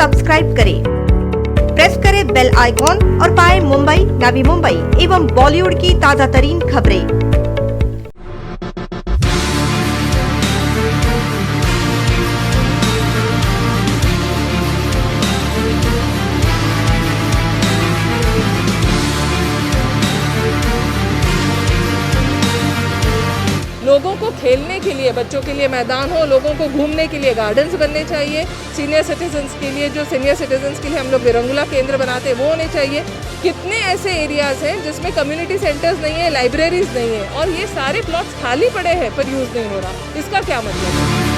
Subscribe करें, press करें bell icon और पाएं मुंबई, नवी मुंबई एवं बॉलीवुड की ताजा तरीन खबरें। लोगों को खेलने के लिए, बच्चों के लिए मैदान हो, लोगों को घूमने के लिए गार्डन्स बनने चाहिए। सीनियर सिटीजन्स के लिए, जो सीनियर सिटीजन्स के लिए हम लोग विरंगुला केंद्र बनाते हैं, वो होने चाहिए। कितने ऐसे एरियाज़ हैं जिसमें कम्युनिटी सेंटर्स नहीं है, लाइब्रेरीज नहीं है, और ये सारे प्लॉट्स खाली पड़े हैं पर यूज़ नहीं हो रहा। इसका क्या मतलब है?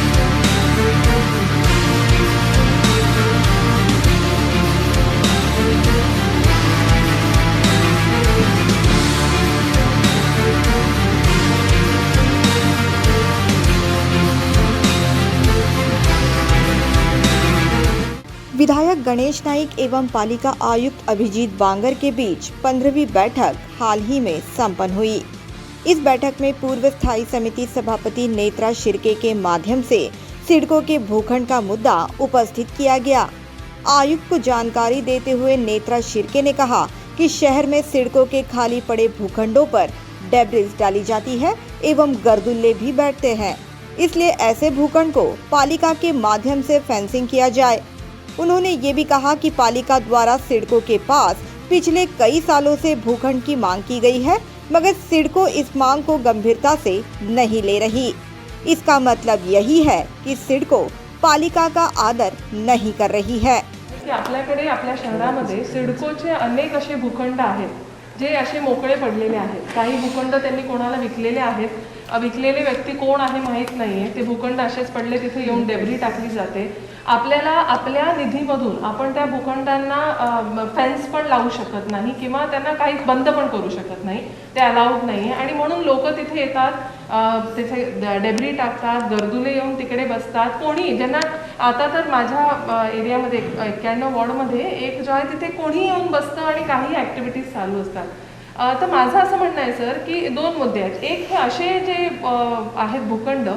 विधायक गणेश नाइक एवं पालिका आयुक्त अभिजीत बांगर के बीच 15वीं बैठक हाल ही में संपन्न हुई। इस बैठक में पूर्व स्थायी समिति सभापति नेत्रा शिर्के के माध्यम से सिडको के भूखंड का मुद्दा उपस्थित किया गया। आयुक्त को जानकारी देते हुए नेत्रा शिर्के ने कहा कि शहर में सिडको के खाली पड़े भूखंडों पर डेब्रिज डाली जाती है एवं गर्दुल्ले भी बैठते हैं, इसलिए ऐसे भूखंड को पालिका के माध्यम से फेंसिंग किया जाए। उन्होंने ये भी कहा कि पालिका द्वारा सिडको के पास पिछले कई सालों से भूखंड की मांग की गई है, मगर सिडको इस मांग को गंभीरता से नहीं ले रही। इसका मतलब यही है कि सिडको पालिका का आदर नहीं कर रही है। आपल्याकडे आपल्या शहरामध्ये सिडकोचे अनेक असे भूखंड आहेत जे असे मोकळे पडलेले आहेत। काही भूखंड त्यांनी कोणाला विकलेले आहेत, विकलेले व्यक्ती कोण आहे माहीत नाहीये। ते भूखंड असेच पडले, तिथे येऊन डेब्री टाकली जाते। आपल्याला आपल्या निधीमधून आपण त्या भूखंडांना फेन्स पण लावू शकत नाही किंवा त्यांना काही बंद पण करू शकत नाही, ते अलाउड नाही आहे। आणि म्हणून लोक तिथे येतात, तिथे डेब्री टाकतात, गर्दुले येऊन तिकडे बसतात। कोणी ज्यांना आता तर माझ्या एरियामध्ये 91 वॉर्डमध्ये एक जो आहे तिथे कोणी येऊन बसतं आणि काही ॲक्टिव्हिटीज चालू असतात। तर माझं असं म्हणणं आहे सर की दोन मुद्दे आहेत। एक, हे असे जे आहेत भूखंड,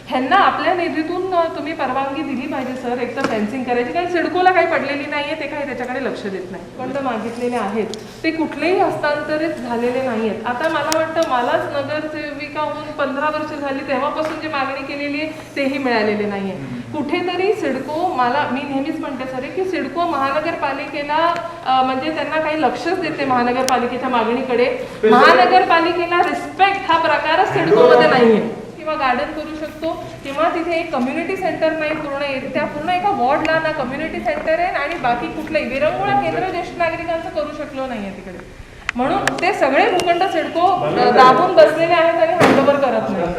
ह्यांना आपल्या निधीतून तुम्ही परवानगी दिली पाहिजे सर, एक तर फेन्सिंग करायची, कारण सिडकोला काही पडलेली नाही आहे, ते काही त्याच्याकडे लक्ष देत नाही। फंड मागितलेले आहेत ते कुठलेही हस्तांतरित झालेले नाही आहेत। आता मला वाटतं मलाच नगरसेविका होऊन 15 वर्ष झाली तेव्हापासून जी मागणी केलेली आहे तेही मिळालेले नाही आहे। कुठेतरी सिडको, मी नेहमीच म्हणते सर की सिडको महानगरपालिकेला म्हणजे त्यांना काही लक्षच देते महानगरपालिकेच्या मागणीकडे। महानगरपालिकेला रिस्पेक्ट हा प्रकारच सिडकोमध्ये नाही आहे। किंवा गार्डन करू शकतो किंवा तिथे एक कम्युनिटी सेंटर नाही, पूर्ण एका वॉर्डला ना कम्युनिटी सेंटर आहे आणि बाकी कुठलंही विरंगुळा केंद्र ज्येष्ठ नागरिकांचं करू शकलो नाहीये तिकडे। म्हणून ते सगळे भूखंड सिडको दाबून बसलेले आहेत आणि हँडओव्हर करत नाही।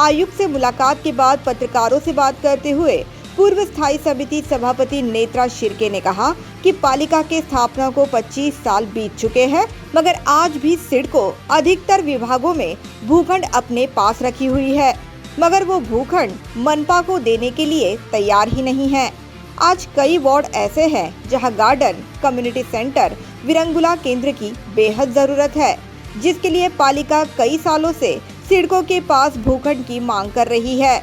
आयुक्त से मुलाकात के बाद पत्रकारों से बात करते हुए पूर्व स्थायी समिति सभापति नेत्रा शिर्के ने कहा कि पालिका के स्थापना को 25 साल बीत चुके हैं, मगर आज भी सिडको अधिकतर विभागों में भूखंड अपने पास रखी हुई है, मगर वो भूखंड मनपा को देने के लिए तैयार ही नहीं है। आज कई वार्ड ऐसे हैं जहां गार्डन, कम्युनिटी सेंटर, विरंगुला केंद्र की बेहद जरूरत है, जिसके लिए पालिका कई सालों से सिडको के पास भूखंड की मांग कर रही है।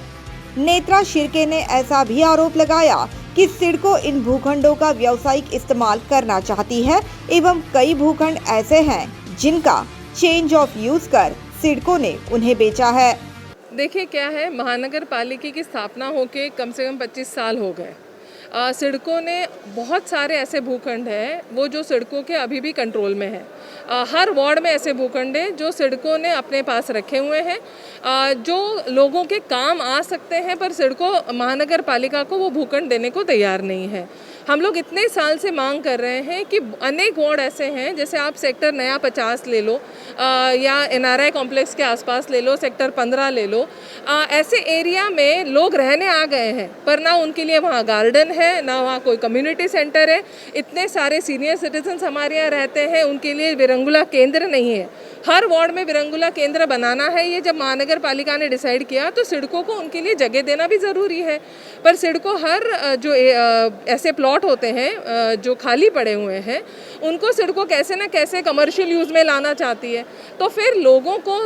नेत्रा शिर्के ने ऐसा भी आरोप लगाया कि सिडको इन भूखंडों का व्यावसायिक इस्तेमाल करना चाहती है एवं कई भूखंड ऐसे हैं जिनका चेंज ऑफ यूज कर सिडको ने उन्हें बेचा है। देखिए क्या है, महानगर पालिका की स्थापना होके कम से कम 25 साल हो गए। सिडको ने बहुत सारे ऐसे भूखंड हैं वो जो सिडको के अभी भी कंट्रोल में है। हर वार्ड में ऐसे भूखंड हैं जो सिडको ने अपने पास रखे हुए हैं, जो लोगों के काम आ सकते हैं, पर सिडको महानगर पालिका को वो भूखंड देने को तैयार नहीं है। हम लोग इतने साल से मांग कर रहे हैं कि अनेक वार्ड ऐसे हैं, जैसे आप सेक्टर नया 50 ले लो या NRI कॉम्प्लेक्स के आसपास ले लो, सेक्टर 15 ले लो, ऐसे एरिया में लोग रहने आ गए हैं पर ना उनके लिए वहाँ गार्डन है, ना वहाँ कोई कम्युनिटी सेंटर है। इतने सारे सीनियर सिटीजन्स हमारे यहाँ रहते हैं, उनके लिए विरंगुला केंद्र नहीं है। हर वार्ड में विरंगुला केंद्र बनाना है, ये जब महानगर पालिका ने डिसाइड किया तो सिडको को उनके लिए जगह देना भी ज़रूरी है। पर सिडको हर जो ऐसे प्लॉट होते हैं जो खाली पड़े हुए हैं, उनको सिडको कैसे ना कैसे कमर्शियल यूज़ में लाना चाहती है। तो फिर लोगों को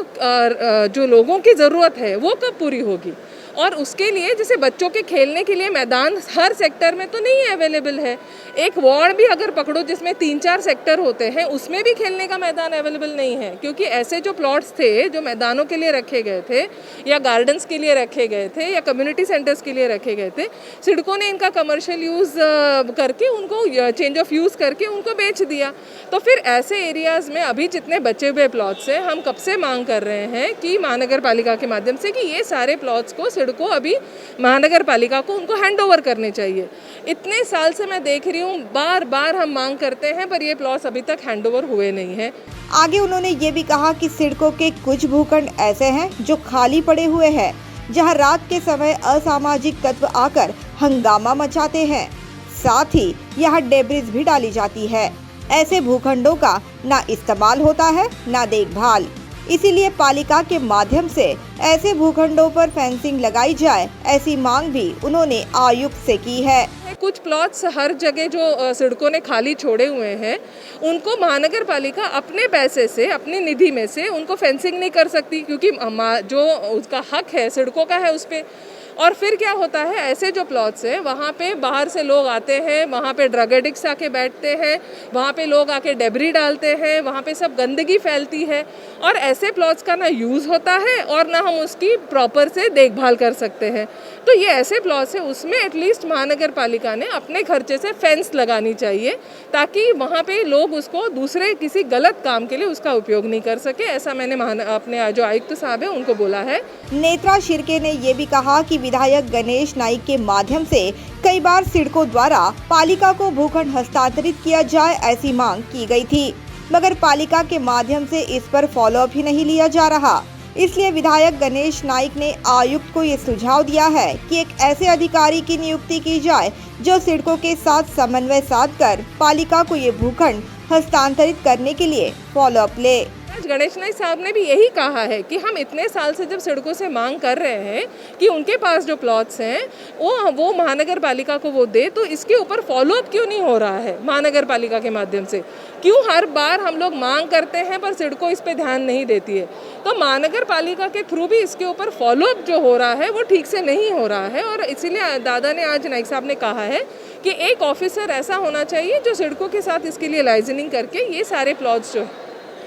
जो लोगों की ज़रूरत है वो कब पूरी होगी? और उसके लिए जैसे बच्चों के खेलने के लिए मैदान हर सेक्टर में तो नहीं अवेलेबल है। एक वार्ड भी अगर पकड़ो जिसमें 3-4 सेक्टर होते हैं उसमें भी खेलने का मैदान अवेलेबल नहीं है, क्योंकि ऐसे जो प्लॉट्स थे जो मैदानों के लिए रखे गए थे या गार्डन्स के लिए रखे गए थे या कम्युनिटी सेंटर्स के लिए रखे गए थे, सिडको ने इनका कमर्शियल यूज़ करके उनको चेंज ऑफ यूज़ करके उनको बेच दिया। तो फिर ऐसे एरियाज़ में अभी जितने बचे हुए प्लॉट्स हैं, हम कब से मांग कर रहे हैं कि महानगर पालिका के माध्यम से कि ये सारे प्लॉट्स को सिडको अभी महानगर पालिका को उनको हैंड ओवर करने चाहिए। इतने साल से मैं देख रही हूँ, बार बार हम मांग करते हैं पर ये प्लॉट्स अभी तक हैंड ओवर हुए नहीं हैं। आगे उन्होंने ये भी कहा कि सिडको के कुछ भूखंड ऐसे हैं जो खाली पड़े हुए हैं, जहां रात के समय असामाजिक तत्व आकर हंगामा मचाते हैं। साथ ही यहां डेब्रिज भी डाली जाती है। ऐसे भूखंडों का ना इस्तेमाल होता है ना देखभाल, इसीलिए पालिका के माध्यम से ऐसे भूखंडों पर फेंसिंग लगाई जाए, ऐसी मांग भी उन्होंने आयुक्त से की है। कुछ प्लॉट्स हर जगह जो सिडको ने खाली छोड़े हुए हैं, उनको महानगर पालिका अपने पैसे से, अपनी निधि में से उनको फेंसिंग नहीं कर सकती, क्योंकि जो उसका हक है सिडको का है उस पर। और फिर क्या होता है, ऐसे जो प्लॉट्स हैं वहाँ पे बाहर से लोग आते हैं, वहाँ पे ड्रग एडिक्ट्स आके बैठते हैं, वहाँ पे लोग आके डेब्री डालते हैं, वहाँ पे सब गंदगी फैलती है और ऐसे प्लॉट्स का ना यूज़ होता है और ना हम उसकी प्रॉपर से देखभाल कर सकते हैं। तो ये ऐसे प्लॉट्स हैं, उसमें एटलीस्ट महानगर पालिका ने अपने खर्चे से फेंस लगानी चाहिए, ताकि वहाँ पे लोग उसको दूसरे किसी गलत काम के लिए उसका उपयोग नहीं कर सके। ऐसा मैंने अपने जो आयुक्त साहब है उनको बोला है। नेत्रा शिर्के ने ये भी कहा कि विधायक गणेश नाइक के माध्यम से कई बार सिडको द्वारा पालिका को भूखंड हस्तांतरित किया जाए, ऐसी मांग की गई थी, मगर पालिका के माध्यम से इस पर फॉलोअप ही नहीं लिया जा रहा। इसलिए विधायक गणेश नाइक ने आयुक्त को ये सुझाव दिया है कि एक ऐसे अधिकारी की नियुक्ति की जाए जो सिडको के साथ समन्वय साधकर पालिका को ये भूखंड हस्तांतरित करने के लिए फॉलोअप ले। आज गणेश नाइक साहब ने भी यही कहा है कि हम इतने साल से जब सिडको से मांग कर रहे हैं कि उनके पास जो प्लॉट्स हैं वो महानगर पालिका को वो दे, तो इसके ऊपर फॉलोअप क्यों नहीं हो रहा है महानगर पालिका के माध्यम से? क्यों हर बार हम लोग मांग करते हैं पर सिडको इस पे ध्यान नहीं देती है? तो महानगर पालिका के थ्रू भी इसके ऊपर फॉलोअप जो हो रहा है वो ठीक से नहीं हो रहा है। और इसीलिए दादा ने आज नाइक साहब ने कहा है कि एक ऑफिसर ऐसा होना चाहिए जो सिडको के साथ इसके लिए लाइजनिंग करके ये सारे प्लॉट्स जो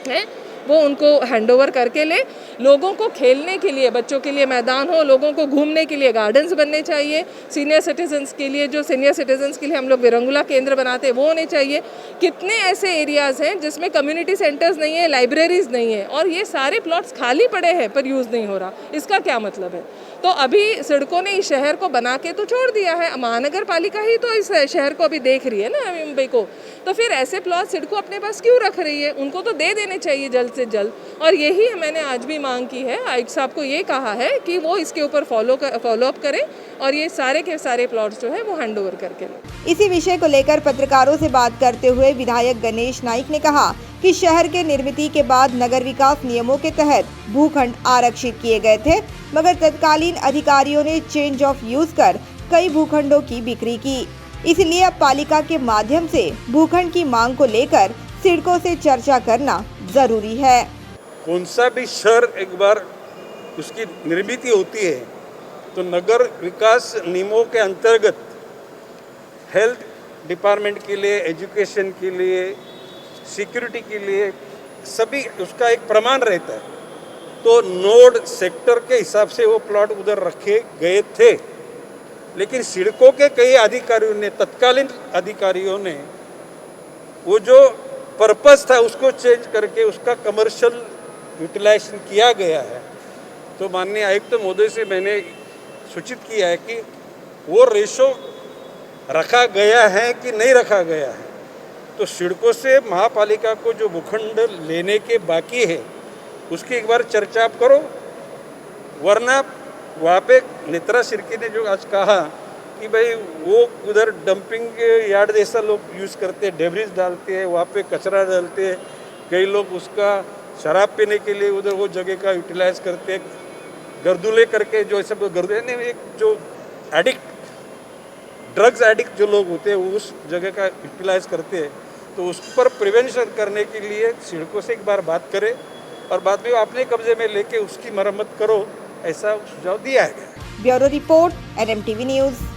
हैं वो उनको हैंडओवर करके ले। लोगों को खेलने के लिए, बच्चों के लिए मैदान हो, लोगों को घूमने के लिए गार्डन्स बनने चाहिए, सीनियर सिटीजन्स के लिए, जो सीनियर सिटीजन्स के लिए हम लोग विरंगुला केंद्र बनाते हैं वो होने चाहिए। कितने ऐसे एरियाज़ हैं जिसमें कम्युनिटी सेंटर्स नहीं है, लाइब्रेरीज नहीं है, और ये सारे प्लॉट्स खाली पड़े हैं पर यूज़ नहीं हो रहा। इसका क्या मतलब है? तो अभी सिडको ने इस शहर को बना के तो छोड़ दिया है, महानगर पालिका ही तो इस शहर को अभी देख रही है ना, मुंबई को। तो फिर ऐसे प्लॉट सिडको अपने पास क्यों रख रही है? उनको तो दे देने चाहिए जल्द से जल्द। और यही मैंने आज भी मांग की है, आयुक्त साहब को ये कहा है कि वो इसके ऊपर फॉलोअप करें और ये सारे के सारे प्लॉट्स जो है वो हैंड ओवर करके लें। इसी विषय को लेकर पत्रकारों से बात करते हुए विधायक गणेश नाइक ने कहा कि शहर के निर्मित के बाद नगर विकास नियमों के तहत भूखंड आरक्षित किए गए थे, मगर तत्कालीन अधिकारियों ने चेंज ऑफ यूज कर कई भूखंडों की बिक्री की। इसलिए अब पालिका के माध्यम से भूखंड की मांग को लेकर सिडको से चर्चा करना जरूरी है। कौन सा भी शहर एक बार उसकी निर्मित होती है तो नगर विकास नियमों के अंतर्गत हेल्थ डिपार्टमेंट के लिए, एजुकेशन के लिए, सिक्योरिटी के लिए सभी उसका एक प्रमाण रहता है। तो नोड सेक्टर के हिसाब से वो प्लॉट उधर रखे गए थे, लेकिन सिडको के कई अधिकारियों ने, तत्कालीन अधिकारियों ने वो जो पर्पस था उसको चेंज करके उसका कमर्शियल यूटिलाइजेशन किया गया है। तो माननीय आयुक्त महोदय से मैंने सूचित किया है कि वो रेशो रखा गया है कि नहीं रखा गया है। तो सिडको से महापालिका को जो भूखंड लेने के बाकी है उसकी एक बार चर्चा आप करो, वरना वहाँ पे नेत्रा शिर्के ने जो आज कहा कि भाई वो उधर डंपिंग यार्ड जैसा लोग यूज़ करते हैं, डेब्रिज डालते हैं, वहाँ पे कचरा डालते हैं, कई लोग उसका शराब पीने के लिए उधर वो जगह का यूटिलाइज करते हैं, गर्दुले करके जो सब गर्दुले एक जो एडिक्ट, ड्रग्स एडिक्ट जो लोग होते हैं वो उस जगह का यूटिलाइज करते हैं। तो उस पर प्रिवेंशन करने के लिए सिडको से एक बार बात करें और बाद में अपने कब्जे में लेके उसकी मरम्मत करो, ऐसा सुझाव दिया है। Bureau report NMTV news.